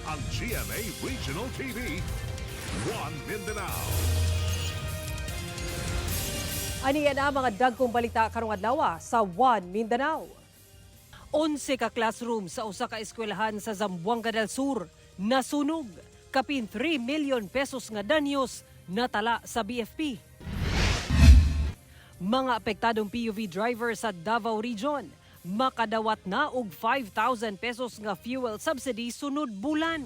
ang GMA Regional TV, One Mindanao. Aniya na mga dagkong balita karong adlaw sa One Mindanao. 11 ka classroom sa usa ka eskwelahan sa Zamboanga del Sur nasunog. Kapin 3 million pesos nga danyos natala sa BFP. Mga apektadong PUV driver sa Davao Region makadawat na og 5,000 pesos nga fuel subsidy sunod bulan.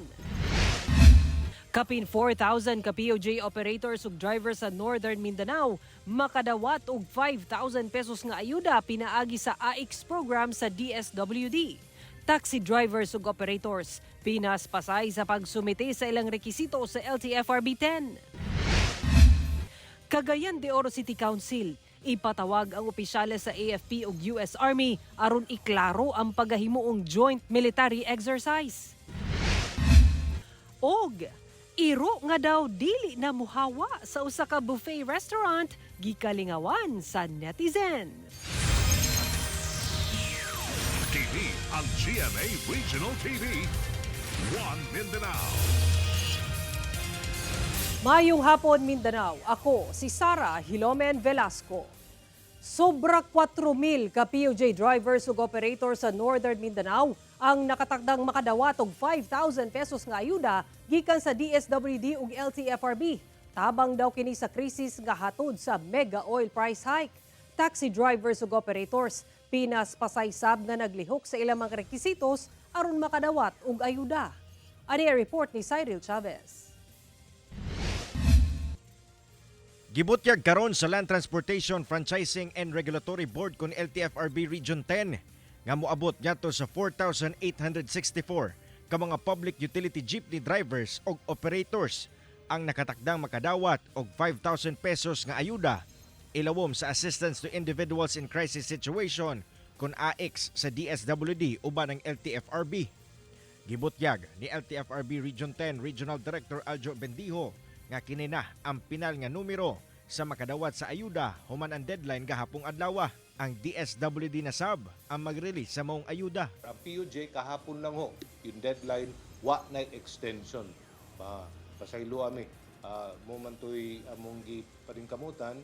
Kapin 4,000 ka POJ operators ug drivers sa Northern Mindanao makadawat og 5,000 pesos nga ayuda pinaagi sa AIX program sa DSWD. Taxi drivers ug operators pinas pasay sa pagsumite sa ilang rekisito sa LTFRB 10. Cagayan de Oro City Council ipatawag ang opisyales sa AFP ug US Army aron iklaro ang paghahimuong joint military exercise. Og iro nga daw dili na muhawa sa usa ka buffet restaurant gikalingawan sa netizen. Kini ang GMA Regional TV, One Mindanao. Mayong hapon Mindanao, ako si Sara Hilomen Velasco. Sobra 4,000 ka POJ drivers ug operators sa Northern Mindanao ang nakatakdang makadawat og 5,000 pesos nga ayuda gikan sa DSWD ug LTFRB. Tabang daw kini sa krisis nga hatod sa mega oil price hike. Taxi drivers ug operators pinas pasaysab nga naglihok sa ilang mga rekwisitos aron makadawat og ayuda. Ani report ni Cyril Chavez. Gibutyag karon sa Land Transportation Franchising and Regulatory Board kon LTFRB Region 10 nga moabot ngadto sa 4,864 ka mga public utility jeepney drivers og operators ang nakatakdang makadawat og 5,000 pesos nga ayuda ilawom sa Assistance to Individuals in Crisis Situation kon AIX sa DSWD uban ng LTFRB. Gibutyag ni LTFRB Region 10 Regional Director Aljo Bendijo nga kini na ang pinal nga numero sa makadawat sa ayuda human ang deadline gahapong adlaw. Ang DSWD na sab ang mag-release sa maong ayuda. Ang PUJ kahapon lang ho, yung deadline, wa na extension. Pasaylo ami, momentoy among giparingkamutan,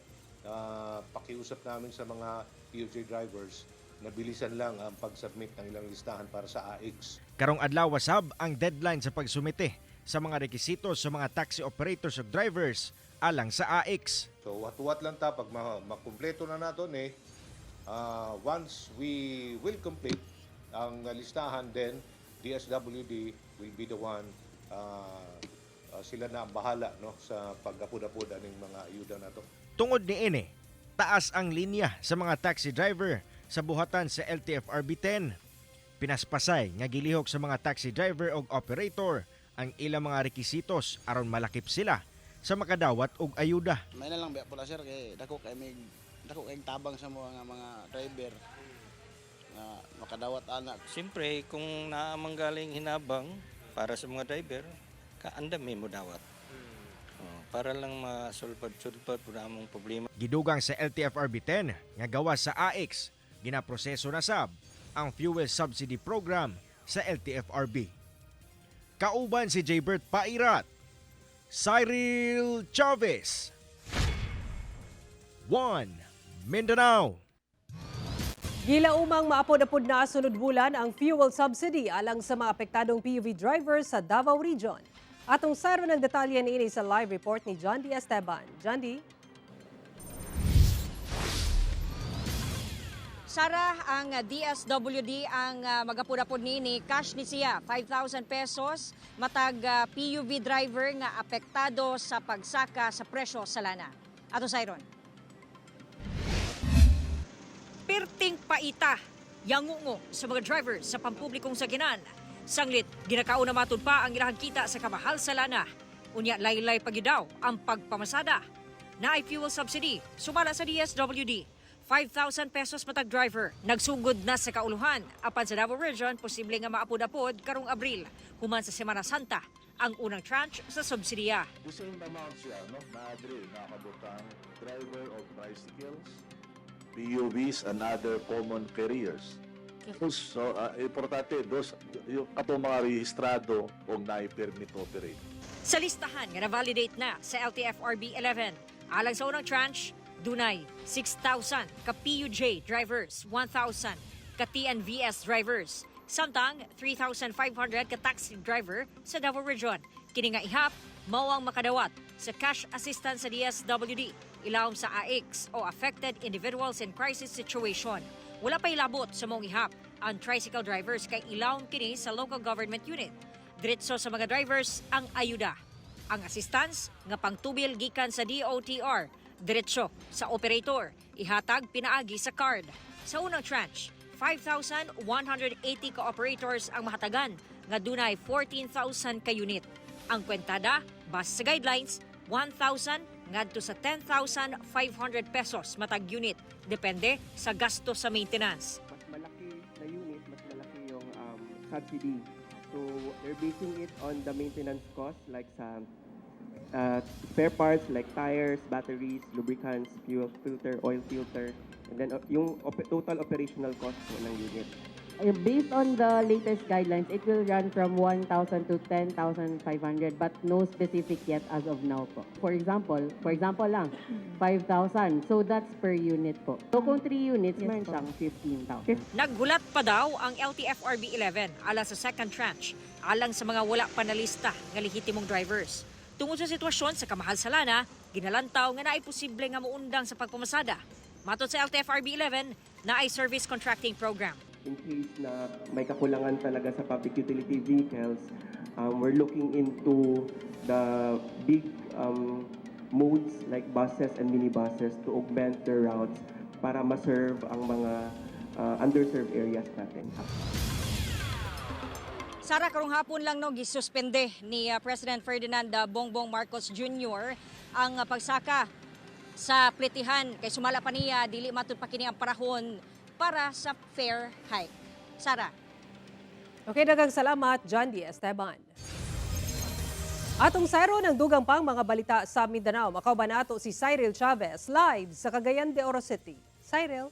pakiusap namin sa mga PUJ drivers na bilisan lang ang pag-submit ng ilang listahan para sa AIX. Karong adlaw sab ang deadline sa pagsumite sa mga rekisitos sa mga taxi operators ug drivers alang sa AIX. So wat-wat lang ta pag makumpleto na nato ni once we will complete ang listahan, then DSWD will be the one sila na ang bahala no sa pag-apod-apod aning mga ayuda nato. Tungod niini, taas ang linya sa mga taxi driver sa buhatan sa LTFRB 10. Pinaspasay nga gilihok sa mga taxi driver ug operator ang ilang mga rekisitos aron malakip sila sa makadawat og ayuda. May na lang biya pula sir kay dako kay tabang sa mga driver na makadawat anak. Siyempre kung naamanggaling hinabang para sa mga driver, kaandam mo dawat. Para lang masulpad-sulpad po na among problema. Gidugang sa LTFRB 10 nga gawas sa AIX, ginaproseso na sab ang fuel subsidy program sa LTFRB. Kauban si Jaybert Pairat, Cyril Chavez, One Mindanao. Gilaumang maapod-apod na sunod bulan ang fuel subsidy alang sa mga apektadong PUV drivers sa Davao Region. Atong sayro ng detalye niini sa live report ni John D. Esteban. John D. Sara, ang DSWD ang magapud-apod ni cash ni siya 5,000 pesos matag PUV driver nga apektado sa pagsaka sa presyo sa lana. Ato sayron. Perting paita yangungo sa mga drivers sa pampublikong saginan. Sanglit ginakauna matud pa ang ilahang kita sa kamahal sa lana. Unya laylay pagidaw ang pagpamasada. Naay fuel subsidy sumala sa DSWD. 5,000 pesos matag driver. Nagsugod na sa kauluhan. Apan sa Davao Region, posible nga maapod-apod karong Abril. Human sa Semana Santa, ang unang tranche sa subsidiya. The same amount siya, no? Madre, nakabutang driver of tricycles, PUVs and other common carriers. So, importante, yung ato mga rehistrado o na-permit to operate. Sa listahan nga na-validate na sa LTFRB 11, alang sa unang tranche, dunay 6,000 ka PUJ drivers, 1,000 ka TNVS drivers, samtang 3,500 ka taxi driver sa Davao Region. Kini nga ihap, mao ang makadawat sa cash assistance sa DSWD, ilawom sa AIX o Affected Individuals in Crisis Situation. Wala pa ilabot sa mong ihap ang tricycle drivers kay ilawom kini sa local government unit. Diretso sa mga drivers ang ayuda. Ang assistance nga pangtubil gikan sa DOTR, diretso sa operator, ihatag pinaagi sa card. Sa unang tranche, 5,180 ka operators ang mahatagan nga dunay 14,000 ka unit. Ang kwentada, base sa guidelines, 1,000 ngadto sa 10,500 pesos matag unit, depende sa gasto sa maintenance. Mas malaki na unit, mas malaki yung subsidy. So they're basing it on the maintenance cost like sa spare parts like tires, batteries, lubricants, fuel filter, oil filter, and then yung total operational cost po ng unit. Based on the latest guidelines, it will run from 1,000 to 10,500 but no specific yet as of now po. For example lang, 5,000. So that's per unit po. So kung 3 units, meron siyang 15,000. Naggulat pa daw ang LTFRB 11 alang sa second tranche, alang sa mga wala panalista nga lehitimong drivers. Tungod sa sitwasyon sa kamahal sa lana, ginalantaw nga naay posible nga muundang sa pagpamasada. Matod sa LTFRB 11, naay service contracting program. In case na may kakulangan talaga sa public utility vehicles, we're looking into the big modes like buses and minibuses to augment their routes para ma-serve ang mga underserved areas natin. Sara, karong hapon lang no gisuspende ni President Ferdinand Bongbong Marcos Jr. ang pagsaka sa plitihan kay sumala pa niya dili matud pa kini ang parahon para sa fair hike. Sara. Okay, daghang salamat, John D. Esteban. Atong sayro ng dugang pang mga balita sa Mindanao. Makauban nato si Cyril Chavez live sa Cagayan de Oro City. Cyril.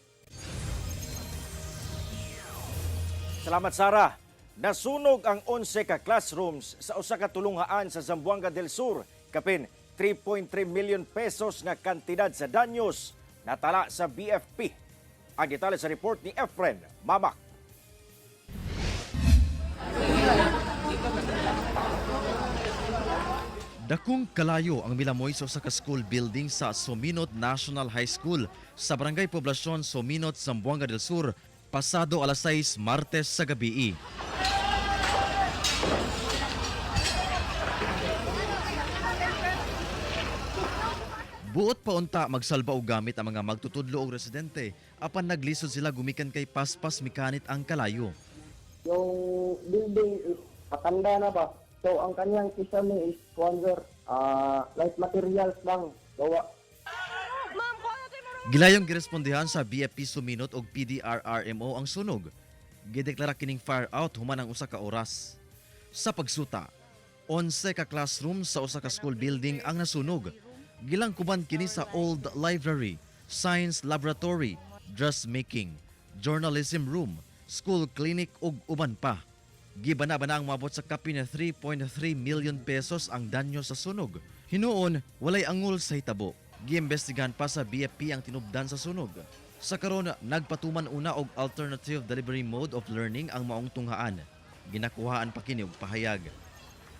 Salamat, Sara. Nasunog ang 11 ka classrooms sa usa ka tulunghaan sa Zamboanga del Sur. Kapin 3.3 million pesos na kantidad sa danyos natala sa BFP. Ang detalye sa report ni Efren Mamak. Dakong kalayo ang milamoy sa usa ka school building sa Sominot National High School sa Barangay Poblasyon Sominot, Zamboanga del Sur, pasado alas 6 Martes sa gabi. Buot pa unta magsalba og gamit ang mga magtutudlo og residente apan naglisod sila gumikan kay paspas mekanit ang kalayo. Yung building is patanda na ba? So ang kanyang kisame is light materials lang. Gawa. Gilayong girespondihan sa BFP Suminot og PDRRMO ang sunog. Gideklara kining fire out human ang usa ka oras. Sa pagsuta, 11 ka classroom sa usa ka school building ang nasunog. Gilangkuban kini sa old library, science laboratory, dressmaking, journalism room, school clinic ug uban pa. Gibana-bana ang mabot sa kapi na 3.3 million pesos ang danyo sa sunog. Hinuon, walay angol sa hitabo. Giimbestigahan pa sa BFP ang tinubdan sa sunog. Sa karon, nagpatuman una og alternative delivery mode of learning ang maong tunghaan. Ginakuhaan pa kini og pahayag.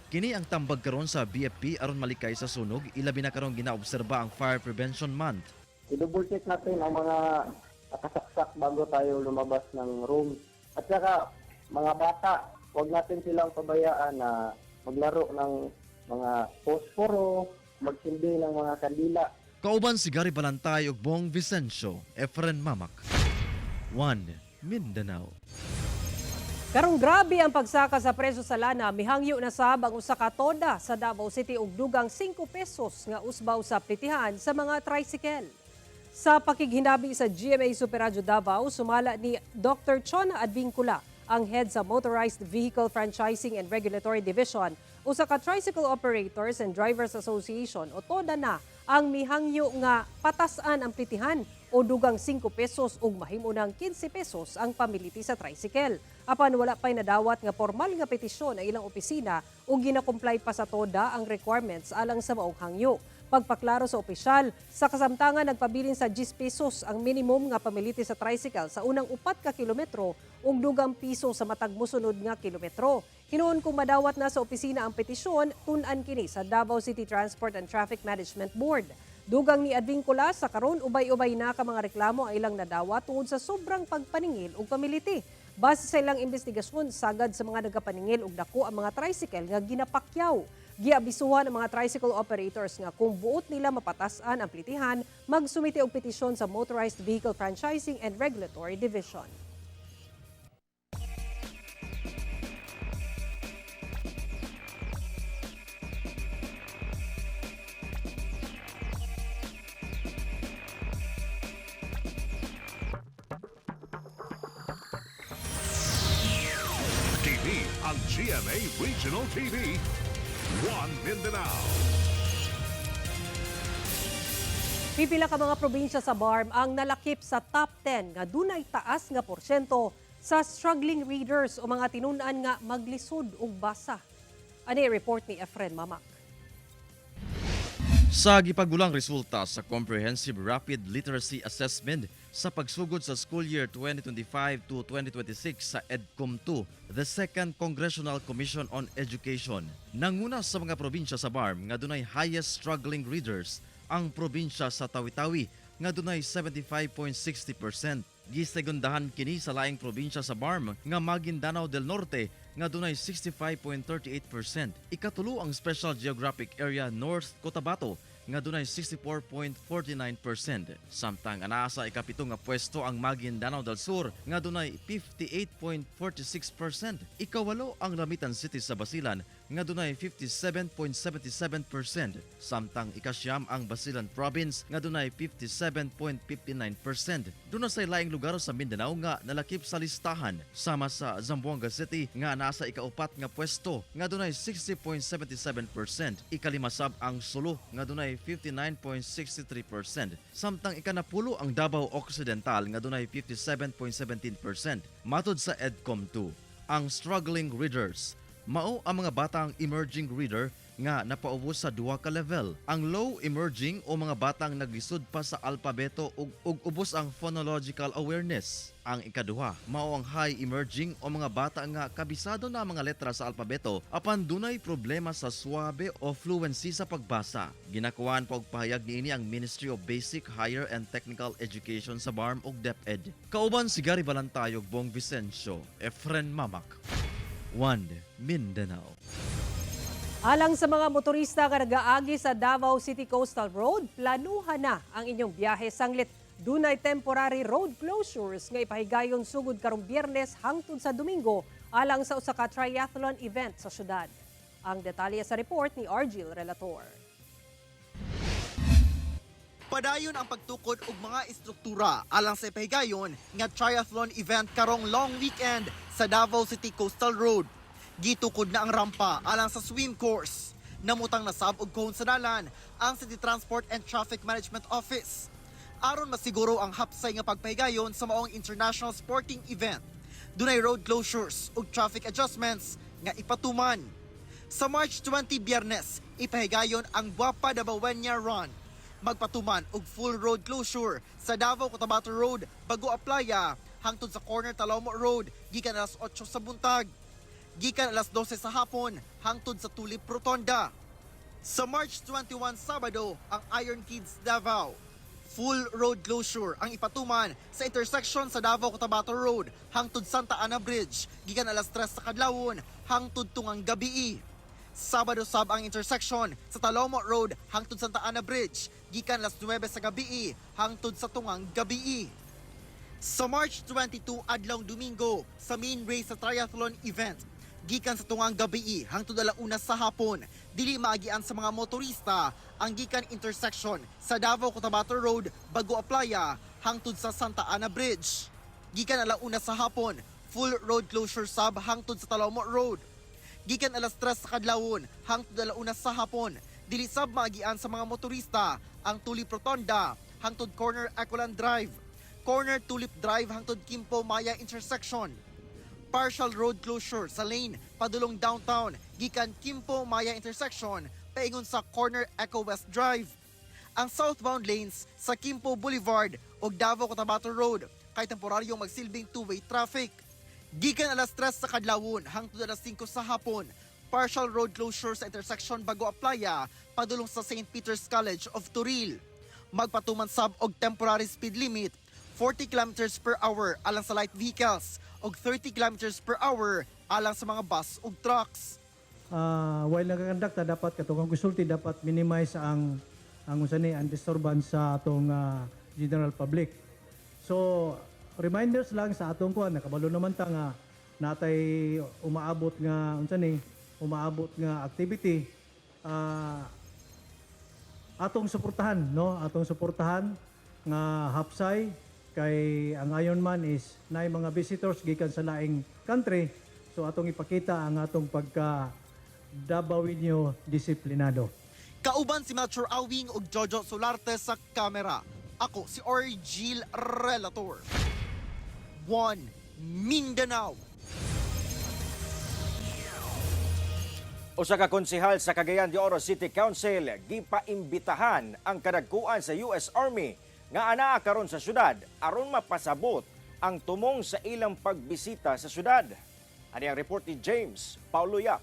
Kini ang tambag karon sa BFP aron malikay sa sunog, ilabi na karon ginaobserba ang Fire Prevention Month. I-double check natin ang mga nakasaksak bago tayo lumabas ng room. At saka mga bata, huwag natin silang pabayaan na maglaro ng mga posporo, magsindi ng mga kandila. Kauban si Gary Balantay ug Bong Vicencio, Efren Mamak. 1 Mindanao. Karong grabe ang pagsaka sa presyo sa lana, mihangyo na sab ang usa ka toda sa Davao City ug dugang 5 pesos nga usbaw sa plitihan sa mga tricycle. Sa pakighinabi sa GMA Super Radio Davao, sumala ni Dr. Chona Advincula, ang head sa Motorized Vehicle Franchising and Regulatory Division, usa ka Tricycle Operators and Drivers Association o TODA na ang mihangyo nga patasan ang plitihan o dugang 5 pesos ug mahimo ng 15 pesos ang pamiliti sa tricycle. Apan wala pay nadawat nga formal nga petisyon ang ilang opisina ug gina-comply pa sa toda ang requirements alang sa maong hangyo. Pagpaklaro sa opisyal, sa kasamtangan nagpabilin sa 10 pesos ang minimum nga pamiliti sa tricycle sa unang 4 ka kilometro ug dugang piso sa matag mosunod nga kilometro. Hinuon kung madawat na sa opisina ang petisyon, tun-an kini sa Davao City Transport and Traffic Management Board. Dugang ni Advincula sa karon ubay-ubay na ka mga reklamo ang ilang nadawat tungod sa sobrang pagpaningil ug pamiliti. Base sa ilang investigasyon, sagad sa mga nagapaningil ug dako ang mga tricycle nga ginapakyaw. Giabisuhan ang mga tricycle operators nga kung buot nila mapatasan ang plitihan, magsumite og petisyon sa Motorized Vehicle Franchising and Regulatory Division. TV ang GMA Regional TV, One Mindanao. Pipila ka mga probinsya sa BARM ang nalakip sa top 10 nga dunay taas nga porsyento sa struggling readers o mga tinun-an nga maglisod og basa. Ani report ni Efren Mamak. Sa gipagulang resulta sa Comprehensive Rapid Literacy Assessment sa pagsugod sa school year 2025 to 2026 sa EDCOM2, the Second Congressional Commission on Education, nanguna sa mga probinsya sa BARM nga dunay highest struggling readers ang probinsya sa Tawi-Tawi nga dunay 75.60%. Gisegundahan kini sa laing probinsya sa BARM nga Maguindanao del Norte nga dunay 65.38%. Ikatulo ang Special Geographic Area North Cotabato nga dunay 64.49%. Samtang anaa sa ikapito nga pwesto ang Maguindanao del Sur nga dunay 58.46%. Ikawalo ang Lamitan City sa Basilan nga dunay 57.77%. Samtang ikasyam ang Basilan Province nga dunay 57.59%. Duna sa laing lugar sa Mindanao nga nalakip sa listahan sama sa Zamboanga City nga nasa ikaupat nga pwesto nga dunay 60.77%. Ikalimasab ang Sulu nga dunay 59.63%. Samtang ikanapulo ang Davao Occidental nga dunay 57.17%. Matod sa EDCOM2, ang struggling readers mao ang mga batang emerging reader nga napaubos sa duha ka level. Ang low emerging o mga batang naglisod pa sa alpabeto ug ubos ang phonological awareness. Ang ikaduha mao ang high emerging o mga bata nga kabisado na mga letra sa alpabeto apan dunay problema sa swabe o fluency sa pagbasa. Ginakuan pa og pahayag niini ang Ministry of Basic, Higher and Technical Education sa BARM ug DepEd. Kauban si Gary Balantayog, Bong Vicencio, Efren Mamak, One Mindanao. Alang sa mga motorista nga nagaagi sa Davao City Coastal Road, planuhan na ang inyong biyahe sanglit dunay temporary road closures nga ipahigayon sugod karong Biyernes hangtod sa Domingo alang sa usa ka triathlon event sa syudad. Ang detalye sa report ni Argil Relator. Padayon ang pagtukod og mga istruktura alang sa ipahigayon nga triathlon event karong long weekend sa Davao City Coastal Road. Gitukod na ang rampa alang sa swim course. Namutang nasab og cone sa dalan ang City Transport and Traffic Management Office. Aron masiguro ang hapsay nga pagpahigayon sa maong international sporting event. Dunay road closures ug traffic adjustments nga ipatuman. Sa March 20 Biyernes, ipahigayon ang Guapa Dabawenya Run. Magpatuman og full road closure sa Davao Cotabato Road, Bagua Playa, hangtod sa corner Talomo Road, gikan alas 8 sa buntag. Gikan alas 12 sa hapon, hangtod sa Tulip Rotonda. Sa March 21 Sabado, ang Iron Kids Davao. Full road closure ang ipatuman sa intersection sa Davao Cotabato Road, hangtod Santa Ana Bridge, gikan alas 3 sa kadlawon, hangtod tungang gabii. Sabado sab ang intersection sa Talomo Road hangtod Santa Ana Bridge, gikan alas 9 sa gabii hangtod sa tungang gabii. Sa March 22 adlawng Domingo, sa main race sa triathlon event, gikan sa tungang gabii hangtod alauna sa hapon, dili maagian sa mga motorista ang gikan intersection sa Davao Cotabato Road, Bagua Playa hangtod sa Santa Ana Bridge. Gikan alauna sa hapon, full road closure sab hangtod sa Talomo Road. Gikan alas 3 sa kadlawon hangtod alauna sa hapon, dili sab maagian sa mga motorista ang Tulip Rotonda hangtod corner Ecoland Drive, corner Tulip Drive hangtod Kimpo Maya intersection. Partial road closure sa lane padulong downtown gikan Kimpo Maya intersection paingon sa corner Eco West Drive. Ang southbound lanes sa Kimpo Boulevard ug Davao Cotabato Road kay temporaryong magsilbing two-way traffic. Gikan alas 3 sa kadlawon hangtod alas 5 sa hapon, partial road closure sa intersection Bagoa Playa padulong sa St. Peter's College of Turil. Magpatuman sab og temporary speed limit 40 kilometers per hour alang sa light vehicles ug 30 kilometers per hour alang sa mga bus ug trucks. While nagkakandakta dapat katong gusulti dapat minimize ang disturbance sa atong general public. So reminders lang sa atong kuan nakabalo naman ta nga natay umaabot nga activity atong suportahan nga hapsay kay ang Ironman is naay mga visitors gikan sa laing country, so atong ipakita ang atong pagka Davao disiplinado. Kauban si Metro Awing ug Jojo Solarte sa kamera. Ako si Orgil Relator. 1 Mindanao. Usa ka konsehal sa Cagayan de Oro City Council gipaimbitahan ang kadagkuan sa US Army nga anaa karon sa syudad aron mapasabot ang tumong sa ilang pagbisita sa syudad. Ani ang report ni James Paulo Yap.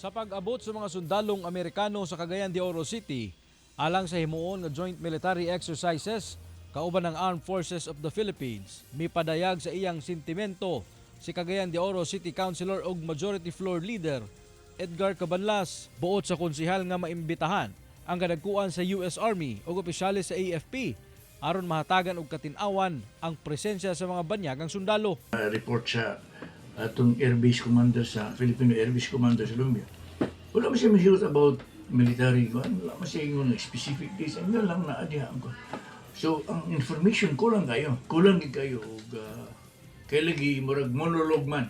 Sa pag-abot sa mga sundalong Amerikano sa Cagayan de Oro City, alang sa himuon nga joint military exercises, kauban ng Armed Forces of the Philippines, mipadayag sa iyang sentimento si Cagayan de Oro City Councilor ug Majority Floor Leader Edgar Cabanlas, buot sa konsehal nga maimbitahan ang kadagkuan sa US Army ug opisyales sa AFP aron mahatagan og katin-awan ang presensya sa mga banyagang sundalo. Report sa atong Air Base Commander sa Filipino Air Base Commander sa Lumbia. Wala man siya mahigot about military ko. Wala man siya yung specific days. Ano lang naadihan ko. So, ang information kulang kayo. Kulang kayo. Kaya lagi murag monologue man.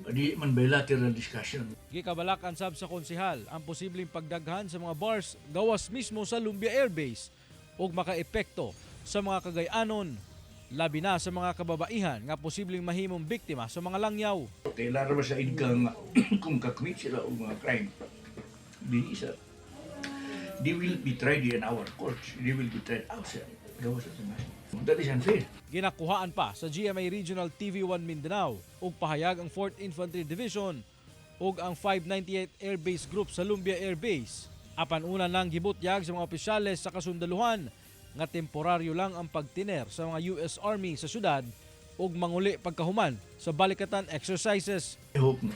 Di man bilateral discussion. Gikabalakan sab sa konsehal ang posibleng pagdaghan sa mga bars gawas mismo sa Lumbia Air Base ug makaepekto sa mga Cagayanon, labi na sa mga kababaihan nga posibleng mahimong biktima sa mga langyaw. Kailangan ba sa idkang kung kakwit sila o mga crime? Di isa. They will be tried in our courts. They will be tried outside. Gawas sa mga. That is unfair. Ginakuhaan pa sa GMA Regional TV1 Mindanao ug pahayag ang 4th Infantry Division ug ang 598 Air Base Group sa Lumbia Air Base. Apan una nang gibutyag sa mga opisyales sa kasundaluhan nga temporaryo lang ang pagtiner sa mga US Army sa syudad ug manguli pagkahuman sa balikatan exercises. I hope na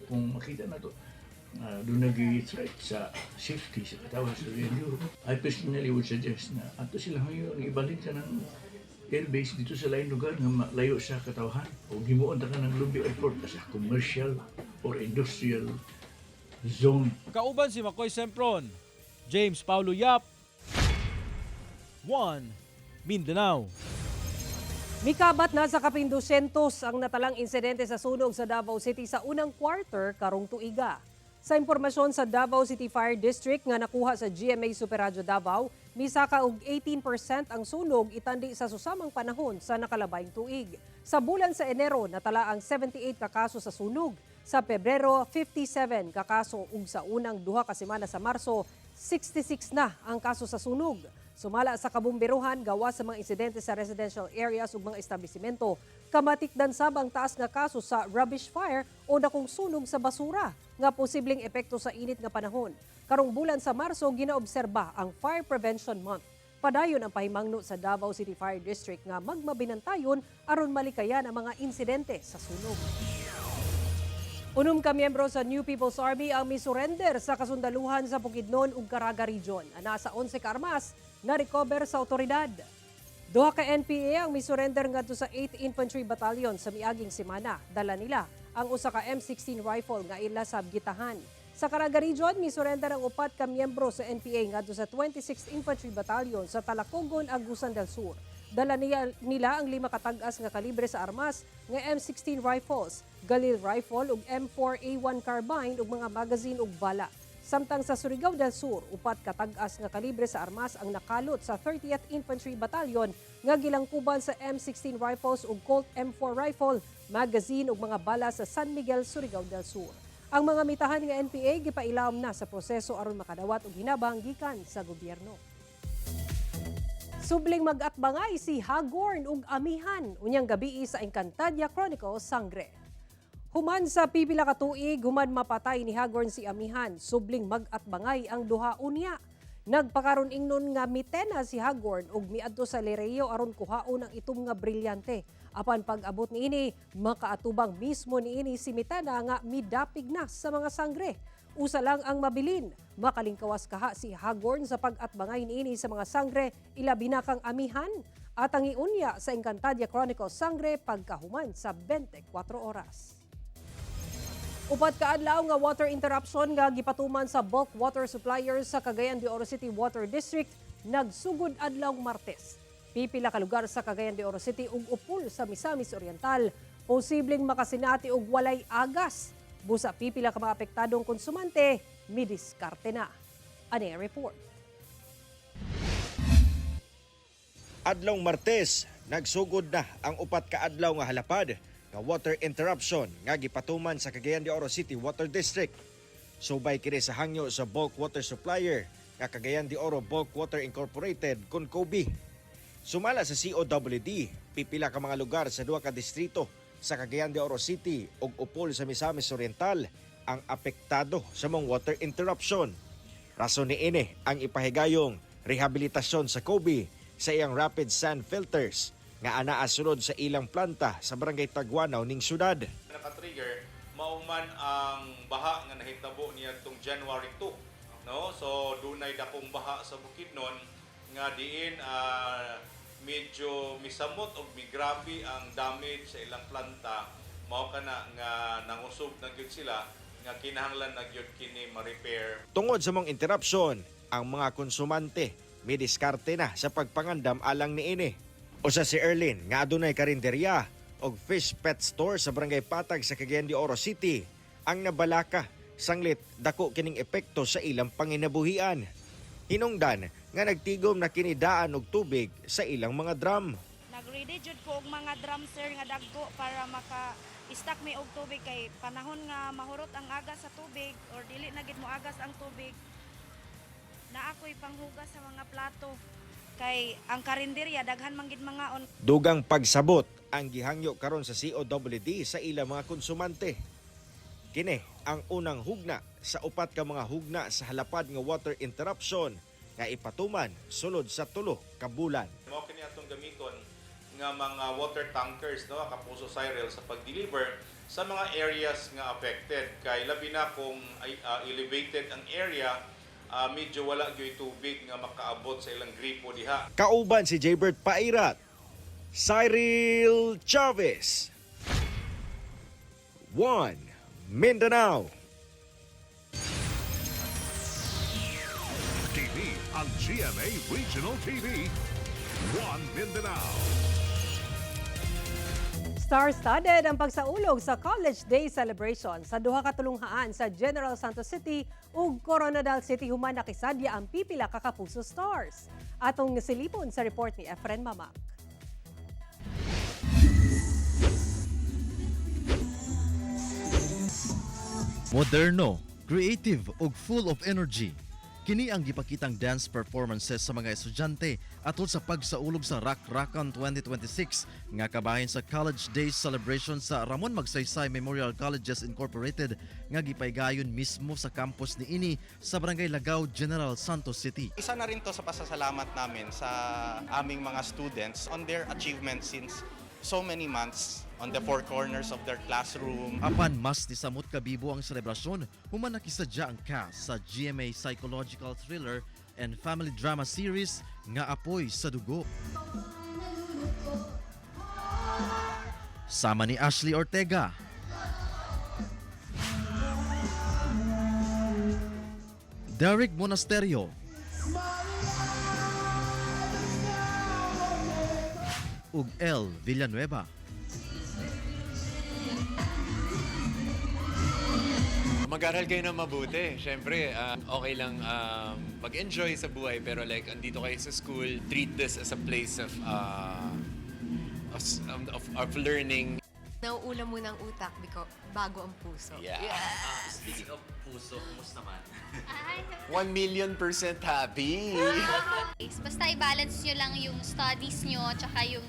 kung makita na to, doon nag-threat sa safety sa katawan sa Europe. I personally would suggest na ato sila ngayon ibalik ka ng airbase dito sa lain lugar nga layo sa katawan o himuon ta ka ng Lumbia Airport sa commercial or industrial zone. Kauban si Makoy Sempron, James Paulo Yap, 1 Mindanao. Mikabat na sa kaping 200 ang natalang insidente sa sunog sa Davao City sa unang quarter karong tuiga. Sa impormasyon sa Davao City Fire District nga nakuha sa GMA Super Radio Davao, misaka og 18% ang sunog itandi sa susamang panahon sa nakalabayng tuig. Sa bulan sa Enero, natala ang 78 ka kaso sa sunog. Sa Pebrero, 57 ka kaso ug sa unang 2 ka semana sa Marso, 66 na ang kaso sa sunog. Sumala sa kabumberuhan gawa sa mga insidente sa residential areas ug mga establisimento, kamatikdan sab ang taas nga kaso sa rubbish fire o dakong sunog sa basura nga posibleng epekto sa init nga panahon. Karong bulan sa Marso ginaobserba ang Fire Prevention Month. Padayon ang pahimangno sa Davao City Fire District nga magmabinantayon aron malikayan ang mga insidente sa sunog. Unom ka miyembro sa New People's Army ang misurrender sa kasundaluhan sa Bukidnon ug Caraga Region. Nasa 11 ka armas na recover sa otoridad. 2 ka NPA ang misurrender ngadto sa 8th Infantry Battalion sa miaging semana. Dala nila ang usa ka M16 rifle nga ila sa gitahan. Sa Caraga Region, misurrender ang 4 ka miyembro sa NPA ngadto sa 26th Infantry Battalion sa Talacogon, Agusan del Sur. Dala nila ang 5 katag-as nga kalibre sa armas nga M16 rifles, Galil rifle ug M4A1 carbine ug mga magazine ug bala. Samtang sa Surigao del Sur, upat katag-as nga kalibre sa armas ang nakalot sa 30th Infantry Battalion nga gilangkuban sa M16 rifles ug Colt M4 rifle, magazine ug mga bala sa San Miguel, Surigao del Sur. Ang mga mitahan nga NPA gipailam na sa proseso aron makadawat og hinabang gikan sa gobyerno. Subling mag-atbangay si Hagorn ug amihan unyang gabii sa Encantadia Chronicles Sangre. Human sa pipila ka tuig, human mapatay ni Hagorn si amihan, subling mag-atbangay ang duha unya. Nagpakaron ingnon nga mitena si Hagorn ug miadto sa Lereo aron kuhaon ang itom nga brilyante. Apan pag-abot niini, makaatubang mismo niini si mitena nga midapig na sa mga sangre. Usa lang ang mabilin, makalingkawas kaha si Hagorn sa pag-atbangay niini sa mga sangre, ilabi na kang amihan. At ang iunya sa Encantadia Chronicles Sangre pagkahuman sa 24 oras. Upat kaadlaw nga water interruption nga gipatuman sa bulk water suppliers sa Cagayan de Oro City Water District nagsugod adlaw Martes. Pipila ka lugar sa Cagayan de Oro City ug upol sa Misamis Oriental posibleng makasinati og walay agas. Busa pipila ka mga apektadong konsumante midiskarte na. Ani report. Adlaw Martes, nagsugod na ang upat kaadlaw nga halapad nga water interruption nga gipatuman sa Cagayan de Oro City Water District. Subay kini sa hangyo sa bulk water supplier nga Cagayan de Oro Bulk Water Incorporated kun COBI. Sumala sa COWD, pipila ka mga lugar sa duha ka distrito sa Cagayan de Oro City ug upol sa Misamis Oriental ang apektado sa mga water interruption. Rason niini ang ipahigayong rehabilitasyon sa COBI sa iyang rapid sand filters nga anaa sulod sa ilang planta sa Barangay Taguanaw ning syudad. Naka-trigger mauman ang baha nga nahitabo niya tong January 2, no? So dunay dakong baha sa Bukidnon nga diin medyo misamot og migrabe ang damage sa ilang planta. Mao kana nga nangusog na gyud sila nga kinahanglan na gyud kini ma-repair. Tungod sa mong interruption, ang mga konsumante may diskarte na sa pagpangandam alang niini. Usa si Erlin nga adunay karinderya og fish pet store sa Barangay Patag sa Cagayan de Oro City ang nabalaka sanglit dako kining epekto sa ilang panginabuhian. Hinungdan nga nagtigom na kinidaan og tubig sa ilang mga drum. Nag-ready jud ko og mga drum sir nga dagko para maka-stock mi og tubig kay panahon nga mahurot ang agas sa tubig or dili na gid mo agas ang tubig. Na ako'y panghugas sa mga plato. Kay ang karinderya daghan man gid mga on. Dugang pagsabot ang gihangyo karon sa COWD sa ilang mga konsumante. Kini ang unang hugna sa upat ka mga hugna sa halapad nga water interruption nga ipatuman sulod sa 3 ka bulan. Mao kini atong gamiton nga mga water tankers, no, kapuso Cyril sa pag-deliver sa mga areas nga affected kay labi na kung elevated ang area. Medyo wala gyud tubig nga makaabot sa ilang gripo diha. Kauban si Jaybert Pairat, Cyril Chavez, 1 Mindanao. TV ang GMA Regional TV, 1 Mindanao. Star-studded ang pagsaulog sa College Day celebration sa duha ka tulunghaan sa General Santos City ug Coronadal City human nakisadya ang pipila ka kapuso stars. Atong silipon sa report ni Efren Mamak. Moderno, creative ug full of energy. Kini ang gipakitang dance performances sa mga estudyante atol sa pagsaulog sa Rock-Rockan 2026 nga kabahin sa College Day celebration sa Ramon Magsaysay Memorial Colleges Incorporated nga gipaygayon mismo sa campus niini sa Barangay Lagaw, General Santos City. Isa na rin to sa pasasalamat namin sa aming mga students on their achievements since so many months on the four corners of their classroom. Apan mas nisamot kabibo ang selebrasyon, human nakisadya ang cast sa GMA psychological thriller and family drama series nga Apoy sa Dugo. Sama ni Ashley Ortega, Derek Monasterio, ug El Villanueva. mag-aral kayo ng mabuti. Siyempre, okay lang mag-enjoy sa buhay, pero like, andito kayo sa school, treat this as a place of learning. Nauuna muna ang utak bago ang puso. Yeah. Speaking of puso, kumusta man? 1,000,000% happy! Basta i-balance nyo lang yung studies nyo, tsaka yung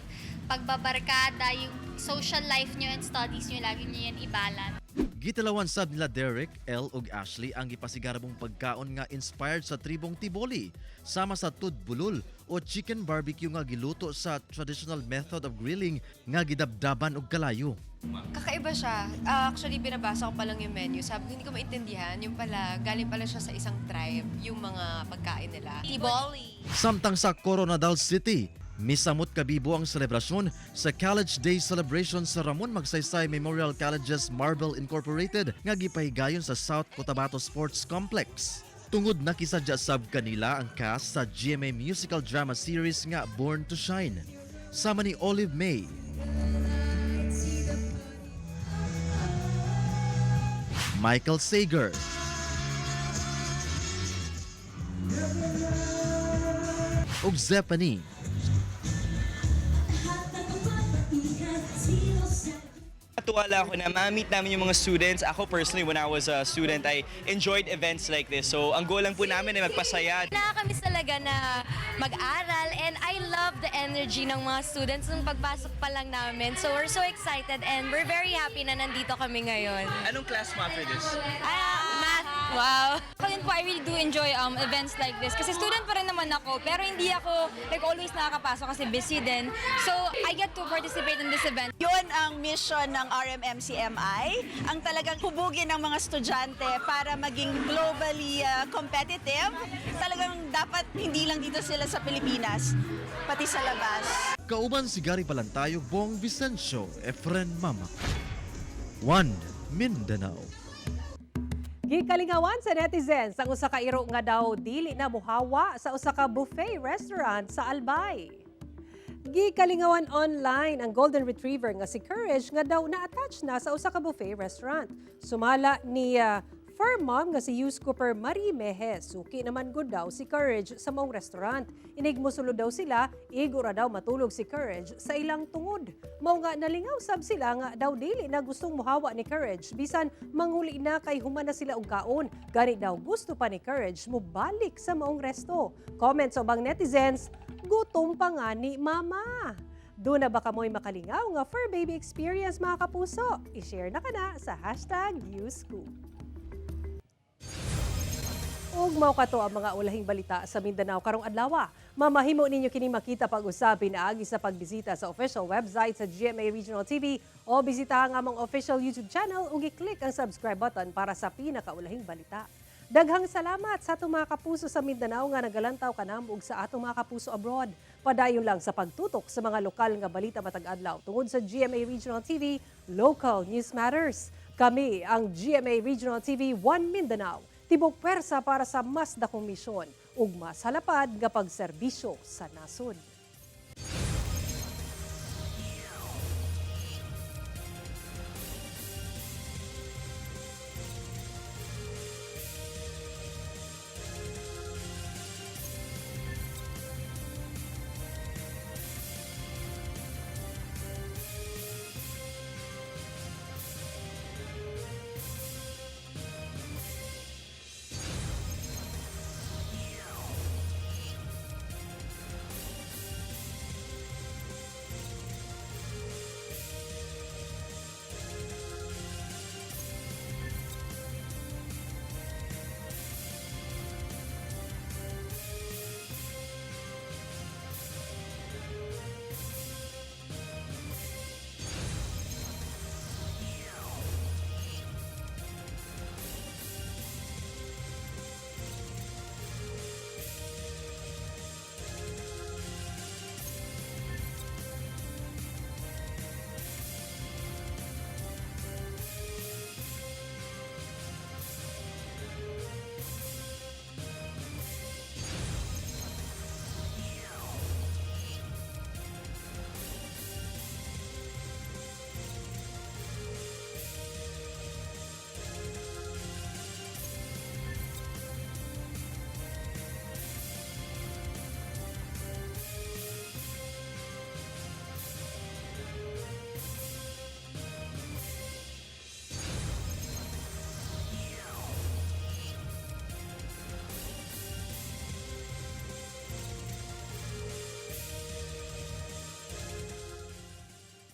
pagbabarkada, yung social life nyo and studies nyo, lagi nyo yan i-balance. Gitalawan sab nila Derek, Elle ug Ashley ang gipasigarabong pagkaon nga inspired sa tribong Tiboli, sama sa tudbulol o chicken barbecue nga giluto sa traditional method of grilling nga gidabdaban og kalayo. Kakaiba siya. Actually, binabasa ko pa lang yung menu. Sabi ko, hindi ko maintindihan. Yung pala, galing pala siya sa isang tribe, yung mga pagkain nila. Tiboli. Samtang sa Coronadal City, misamot kabibo ang selebrasyon sa College Day celebration sa Ramon Magsaysay Memorial College's Marble Incorporated nga gipahigayon sa South Cotabato Sports Complex. Tungod nakisadya sab kanila ang cast sa GMA musical drama series nga Born to Shine. Sama ni Olive May, Michael Sager, ug Zephanie. Natuwala ako na ma-meet namin yung mga students. Ako personally, when I was a student, I enjoyed events like this. So, ang goal lang po namin ay magpasaya. Nakakamiss talaga na mag-aral and I love the energy ng mga students nung pagpasok pa lang namin. So, we're so excited and we're very happy na nandito kami ngayon. Anong class mo after this? Math. Wow. Ako din po, I really do enjoy events like this. Kasi student pa rin naman ako, pero hindi ako like always nakakapasok kasi busy din. So, I get to participate in this event. Yun ang mission ng RMMCMI, ang talagang hubugin ng mga estudyante para maging globally competitive. Talagang dapat hindi lang dito sila sa Pilipinas, pati sa labas. Kauban si Gary Palantayo, Bong Vicencio, Efren Mama. One Mindanao. Gikalingawan sa netizens ang usa ka iro nga daw dili na muhawa sa usa ka buffet restaurant sa Albay. Gikalingawan online ang golden retriever nga si Courage nga daw na-attach na sa usa ka buffet restaurant. Sumala ni fur mom nga si Yus Cooper Marie Mejes. Suki naman gud daw si Courage sa maong restaurant. Inig mosulod daw sila, igura daw matulog si Courage sa ilang tungod. Mao nga nalingaw sab sila nga daw dili na gustong muhawa ni Courage bisan manghuli na kay human na sila og kaon. Gani daw gusto pa ni Courage mo balik sa maong resto. Comments ubang netizens, gutom pa nga ni mama. Doon na ba kamoy makalingaw nga fur baby experience mga kapuso? I-share na kana sa #YouScoop. Ug mao kato ang mga ulahing balita sa Mindanao karong adlaw. Mamahimo ninyo kini makita pag-usapin agi sa pagbisita sa official website sa GMA Regional TV o bisitahan ang among official YouTube channel ug i-click ang subscribe button para sa pinakaulahing balita. Daghang salamat sa atong mga kapuso sa Mindanao nga nagalantaw kanamo ug sa atong mga kapuso abroad. Padayon lang sa pagtutok sa mga lokal nga balita matag adlaw tungod sa GMA Regional TV, Local News Matters. Kami ang GMA Regional TV 1 Mindanao. Tibok pwersa para sa mas dakong misyon ug mas halapad nga pagserbisyo sa nasod.